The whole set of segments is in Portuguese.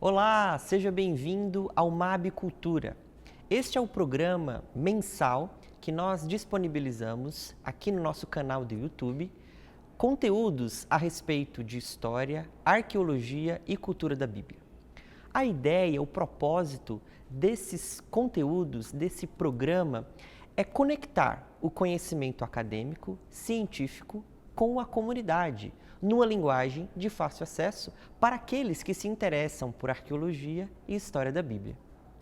Olá, seja bem-vindo ao MAB Cultura. Este é o programa mensal que nós disponibilizamos aqui no nosso canal do YouTube, conteúdos a respeito de história, arqueologia e cultura da Bíblia. A ideia, o propósito desses conteúdos, desse programa, é conectar o conhecimento acadêmico, científico, com a comunidade, numa linguagem de fácil acesso para aqueles que se interessam por arqueologia e história da Bíblia.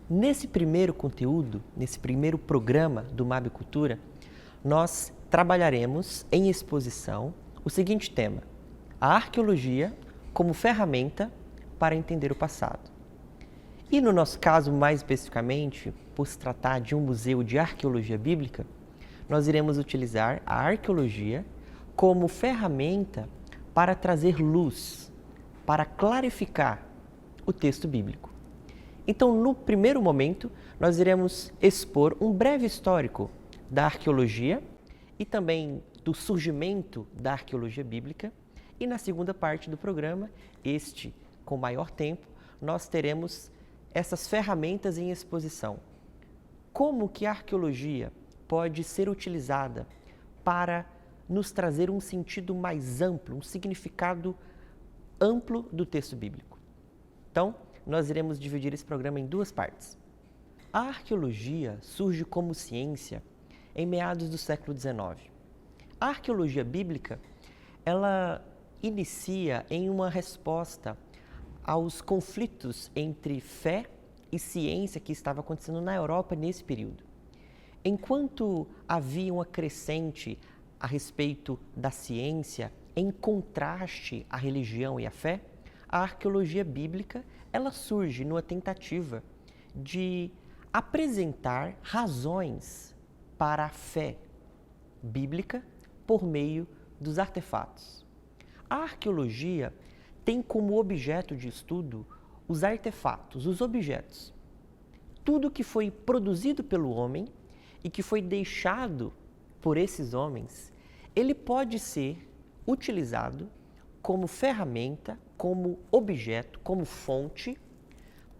Nesse primeiro conteúdo, nesse primeiro programa do MAB Cultura, nós trabalharemos em exposição o seguinte tema: a arqueologia como ferramenta para entender o passado. E no nosso caso, mais especificamente, por se tratar de um museu de arqueologia bíblica, nós iremos utilizar a arqueologia como ferramenta para trazer luz, para clarificar o texto bíblico. Então, no primeiro momento, nós iremos expor um breve histórico da arqueologia e também do surgimento da arqueologia bíblica. E na segunda parte do programa, este com maior tempo, nós teremos essas ferramentas em exposição. Como que a arqueologia pode ser utilizada para nos trazer um sentido mais amplo, um significado amplo do texto bíblico? Então, nós iremos dividir esse programa em duas partes. A arqueologia surge como ciência em meados do século XIX. A arqueologia bíblica, ela inicia em uma resposta aos conflitos entre fé e ciência que estava acontecendo na Europa nesse período. Enquanto havia uma crescente a respeito da ciência em contraste à religião e à fé, a arqueologia bíblica ela surge numa tentativa de apresentar razões para a fé bíblica por meio dos artefatos. A arqueologia tem como objeto de estudo os artefatos, os objetos. Tudo que foi produzido pelo homem e que foi deixado por esses homens, ele pode ser utilizado como ferramenta, como objeto, como fonte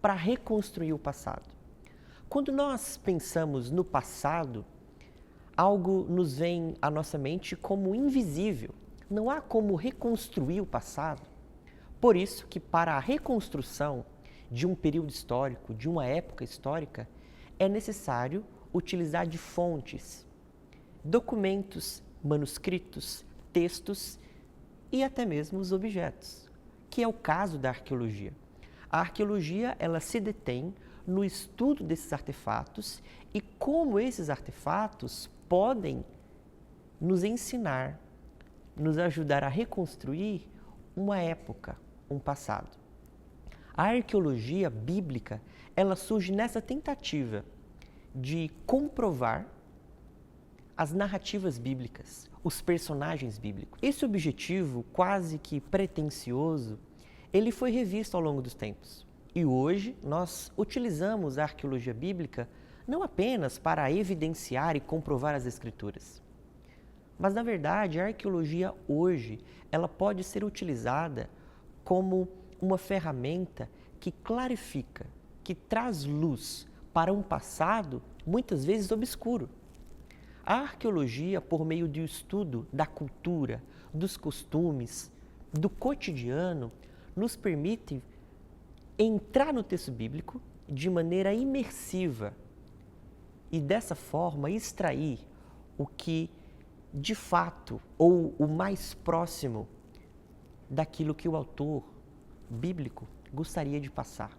para reconstruir o passado. Quando nós pensamos no passado, algo nos vem à nossa mente como invisível. Não há como reconstruir o passado. Por isso que para a reconstrução de um período histórico, de uma época histórica, é necessário utilizar de fontes, documentos, manuscritos, textos e até mesmo os objetos, que é o caso da arqueologia. A arqueologia, ela se detém no estudo desses artefatos e como esses artefatos podem nos ensinar, nos ajudar a reconstruir uma época, um passado. A arqueologia bíblica, ela surge nessa tentativa de comprovar as narrativas bíblicas, os personagens bíblicos. Esse objetivo, quase que pretensioso, ele foi revisto ao longo dos tempos. E hoje nós utilizamos a arqueologia bíblica não apenas para evidenciar e comprovar as escrituras, mas na verdade a arqueologia hoje ela pode ser utilizada como uma ferramenta que clarifica, que traz luz para um passado muitas vezes obscuro. A arqueologia, por meio do estudo da cultura, dos costumes, do cotidiano, nos permite entrar no texto bíblico de maneira imersiva e dessa forma extrair o que de fato, ou o mais próximo daquilo que o autor bíblico gostaria de passar.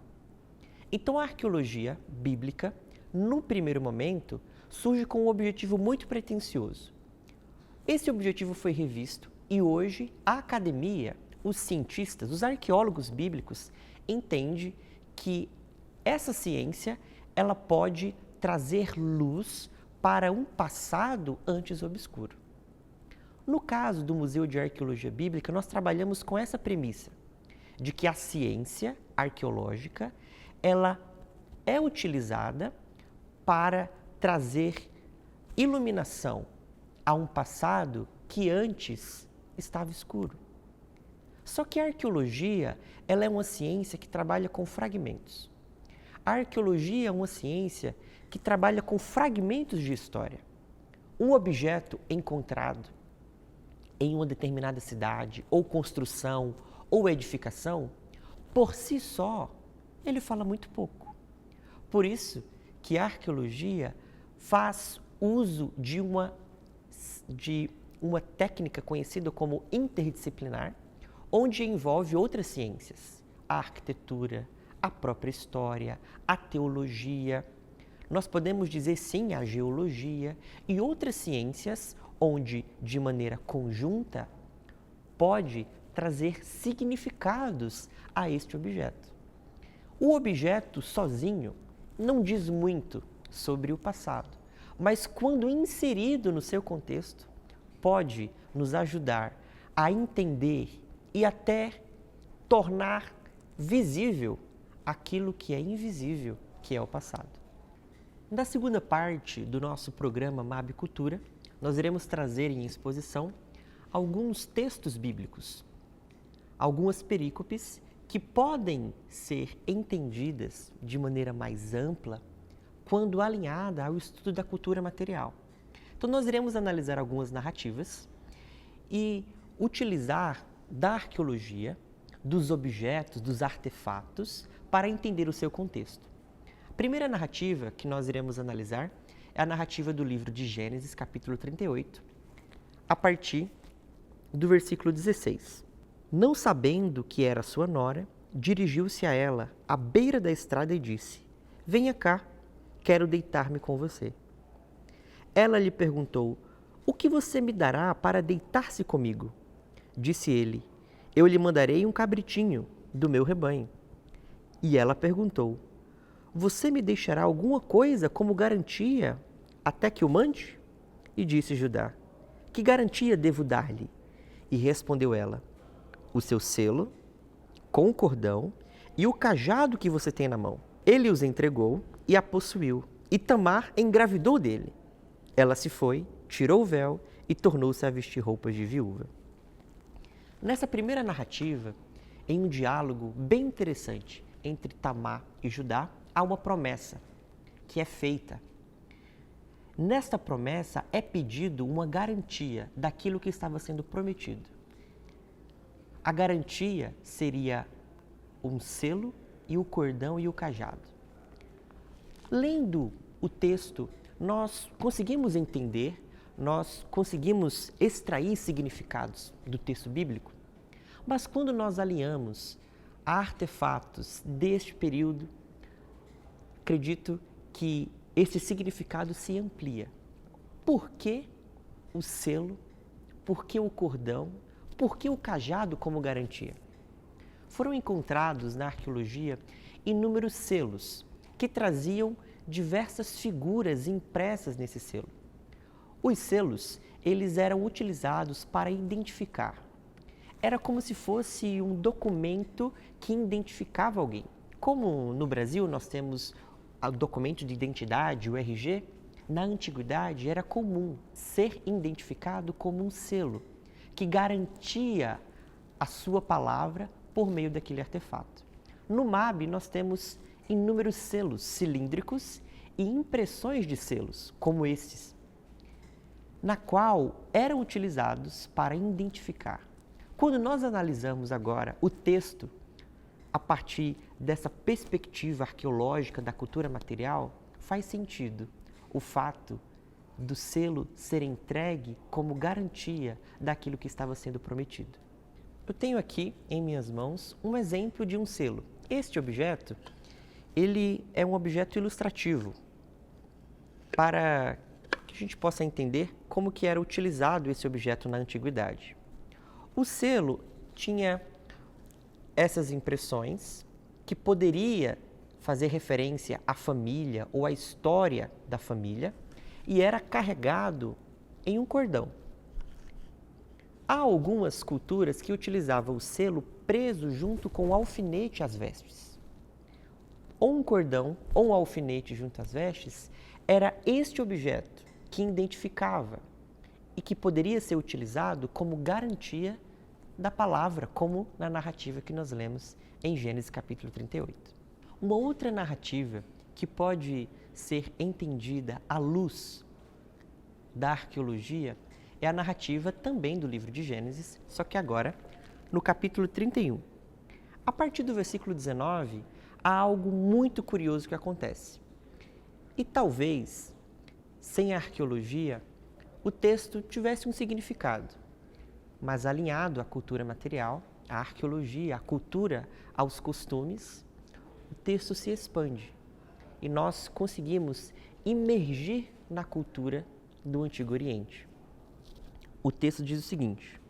Então a arqueologia bíblica, no primeiro momento, surge com um objetivo muito pretensioso. Esse objetivo foi revisto e hoje a academia, os cientistas, os arqueólogos bíblicos entendem que essa ciência ela pode trazer luz para um passado antes obscuro. No caso do Museu de Arqueologia Bíblica, nós trabalhamos com essa premissa de que a ciência arqueológica ela é utilizada para trazer iluminação a um passado que antes estava escuro. Só que a arqueologia, ela é uma ciência que trabalha com fragmentos. A arqueologia é uma ciência que trabalha com fragmentos de história. Um objeto encontrado em uma determinada cidade, ou construção, ou edificação, por si só, ele fala muito pouco. Por isso que a arqueologia faz uso de uma técnica conhecida como interdisciplinar, onde envolve outras ciências, a arquitetura, a própria história, a teologia, nós podemos dizer sim a geologia e outras ciências onde, de maneira conjunta, pode trazer significados a este objeto. O objeto sozinho não diz muito sobre o passado, mas quando inserido no seu contexto, pode nos ajudar a entender e até tornar visível aquilo que é invisível, que é o passado. Na segunda parte do nosso programa MAB Cultura, nós iremos trazer em exposição alguns textos bíblicos, algumas perícopes que podem ser entendidas de maneira mais ampla quando alinhada ao estudo da cultura material. Então, nós iremos analisar algumas narrativas e utilizar da arqueologia, dos objetos, dos artefatos, para entender o seu contexto. A primeira narrativa que nós iremos analisar é a narrativa do livro de Gênesis, capítulo 38, a partir do versículo 16. Não sabendo que era sua nora, dirigiu-se a ela à beira da estrada e disse: venha cá, quero deitar-me com você. Ela lhe perguntou: o que você me dará para deitar-se comigo? Disse ele: eu lhe mandarei um cabritinho do meu rebanho. E ela perguntou: você me deixará alguma coisa como garantia até que o mande? E disse Judá: que garantia devo dar-lhe? E respondeu ela: o seu selo, com o cordão e o cajado que você tem na mão. Ele os entregou e a possuiu, e Tamar engravidou dele. Ela se foi, tirou o véu e tornou-se a vestir roupas de viúva. Nessa primeira narrativa, em um diálogo bem interessante entre Tamar e Judá, há uma promessa que é feita. Nesta promessa é pedido uma garantia daquilo que estava sendo prometido. A garantia seria um selo e o cordão e o cajado. Lendo o texto, nós conseguimos entender, nós conseguimos extrair significados do texto bíblico, mas quando nós alinhamos a artefatos deste período, acredito que esse significado se amplia. Por que o selo? Por que o cordão? Por que o cajado como garantia? Foram encontrados na arqueologia inúmeros selos que traziam diversas figuras impressas nesse selo. Os selos, eles eram utilizados para identificar. Era como se fosse um documento que identificava alguém. Como no Brasil nós temos o documento de identidade, o RG, na antiguidade era comum ser identificado como um selo que garantia a sua palavra por meio daquele artefato. No MAB nós temos inúmeros selos cilíndricos e impressões de selos, como estes, na qual eram utilizados para identificar. Quando nós analisamos agora o texto a partir dessa perspectiva arqueológica da cultura material, faz sentido o fato do selo ser entregue como garantia daquilo que estava sendo prometido. Eu tenho aqui em minhas mãos um exemplo de um selo. Este objeto, ele é um objeto ilustrativo para que a gente possa entender como que era utilizado esse objeto na antiguidade. O selo tinha essas impressões que poderia fazer referência à família ou à história da família e era carregado em um cordão. Há algumas culturas que utilizavam o selo preso junto com o alfinete às vestes. Ou um cordão ou um alfinete junto às vestes era este objeto que identificava e que poderia ser utilizado como garantia da palavra, como na narrativa que nós lemos em Gênesis capítulo 38. Uma outra narrativa que pode ser entendida à luz da arqueologia é a narrativa também do livro de Gênesis, só que agora no capítulo 31. A partir do versículo 19, há algo muito curioso que acontece. E talvez, sem a arqueologia, o texto tivesse um significado, mas alinhado à cultura material, à arqueologia, à cultura, aos costumes, o texto se expande e nós conseguimos imergir na cultura do Antigo Oriente. O texto diz o seguinte: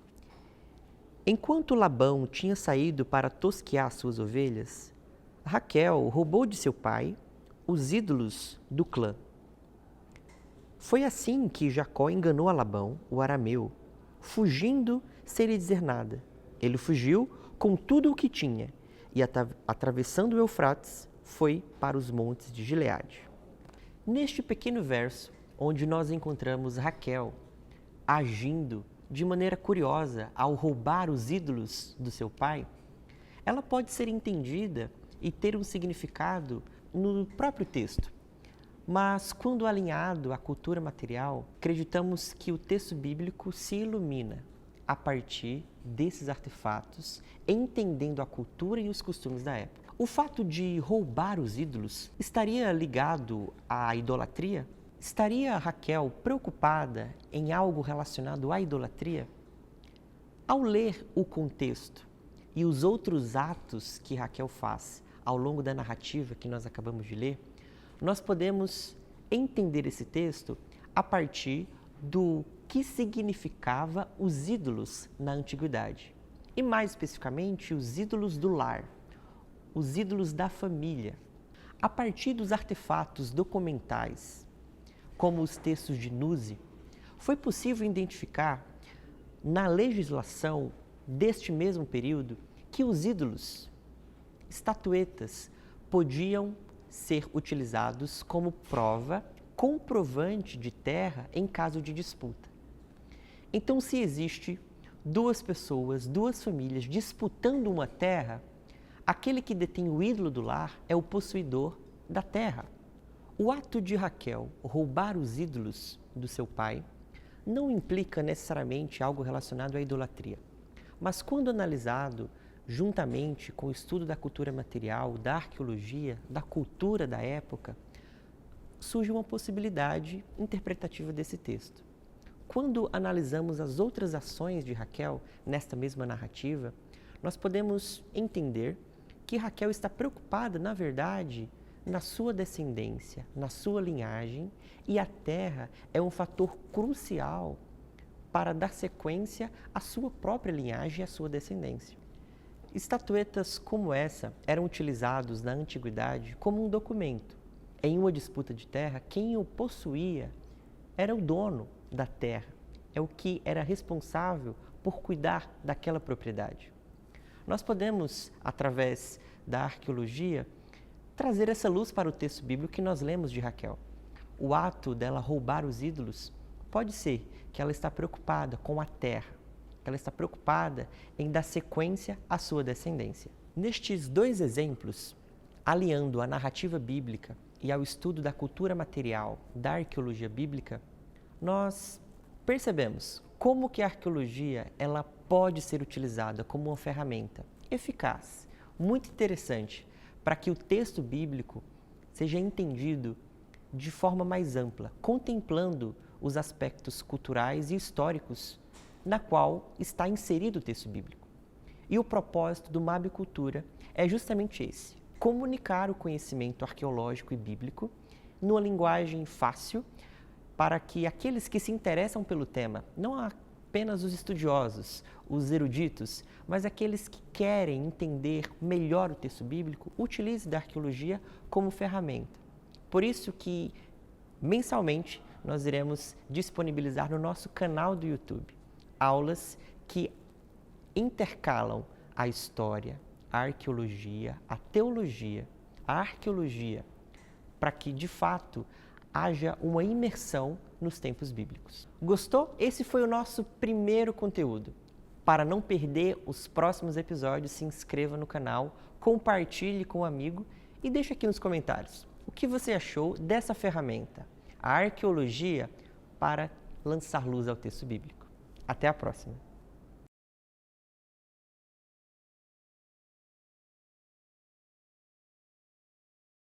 enquanto Labão tinha saído para tosquear suas ovelhas, Raquel roubou de seu pai os ídolos do clã. Foi assim que Jacó enganou a Labão, o arameu, fugindo sem lhe dizer nada. Ele fugiu com tudo o que tinha e, atravessando o Eufrates, foi para os montes de Gileade. Neste pequeno verso, onde nós encontramos Raquel agindo de maneira curiosa ao roubar os ídolos do seu pai, ela pode ser entendida e ter um significado no próprio texto. Mas, quando alinhado à cultura material, acreditamos que o texto bíblico se ilumina a partir desses artefatos, entendendo a cultura e os costumes da época. O fato de roubar os ídolos estaria ligado à idolatria? Estaria Raquel preocupada em algo relacionado à idolatria? Ao ler o contexto e os outros atos que Raquel faz ao longo da narrativa que nós acabamos de ler, nós podemos entender esse texto a partir do que significava os ídolos na antiguidade. E mais especificamente, os ídolos do lar, os ídolos da família. A partir dos artefatos documentais, como os textos de Nuzi, foi possível identificar na legislação deste mesmo período que os ídolos, estatuetas, podiam ser utilizados como prova comprovante de terra em caso de disputa. Então, se existe duas pessoas, duas famílias disputando uma terra, aquele que detém o ídolo do lar é o possuidor da terra. O ato de Raquel roubar os ídolos do seu pai não implica necessariamente algo relacionado à idolatria, mas quando analisado juntamente com o estudo da cultura material, da arqueologia, da cultura da época, surge uma possibilidade interpretativa desse texto. Quando analisamos as outras ações de Raquel nesta mesma narrativa, nós podemos entender que Raquel está preocupada, na verdade, na sua descendência, na sua linhagem, e a terra é um fator crucial para dar sequência à sua própria linhagem e à sua descendência. Estatuetas como essa eram utilizados na antiguidade como um documento. Em uma disputa de terra, quem o possuía era o dono da terra, é o que era responsável por cuidar daquela propriedade. Nós podemos, através da arqueologia, trazer essa luz para o texto bíblico que nós lemos de Raquel. O ato dela roubar os ídolos pode ser que ela está preocupada com a terra, que ela está preocupada em dar sequência à sua descendência. Nestes dois exemplos, aliando a narrativa bíblica e ao estudo da cultura material da arqueologia bíblica, nós percebemos como que a arqueologia ela pode ser utilizada como uma ferramenta eficaz, muito interessante, para que o texto bíblico seja entendido de forma mais ampla, contemplando os aspectos culturais e históricos na qual está inserido o texto bíblico. E o propósito do MAB Cultura é justamente esse: comunicar o conhecimento arqueológico e bíblico numa linguagem fácil, para que aqueles que se interessam pelo tema, não apenas os estudiosos, os eruditos, mas aqueles que querem entender melhor o texto bíblico, utilizem da arqueologia como ferramenta. Por isso que, mensalmente, nós iremos disponibilizar no nosso canal do YouTube aulas que intercalam a história, a arqueologia, a teologia, a arqueologia, para que, de fato, haja uma imersão nos tempos bíblicos. Gostou? Esse foi o nosso primeiro conteúdo. Para não perder os próximos episódios, se inscreva no canal, compartilhe com um amigo e deixe aqui nos comentários o que você achou dessa ferramenta, a arqueologia para lançar luz ao texto bíblico. Até a próxima!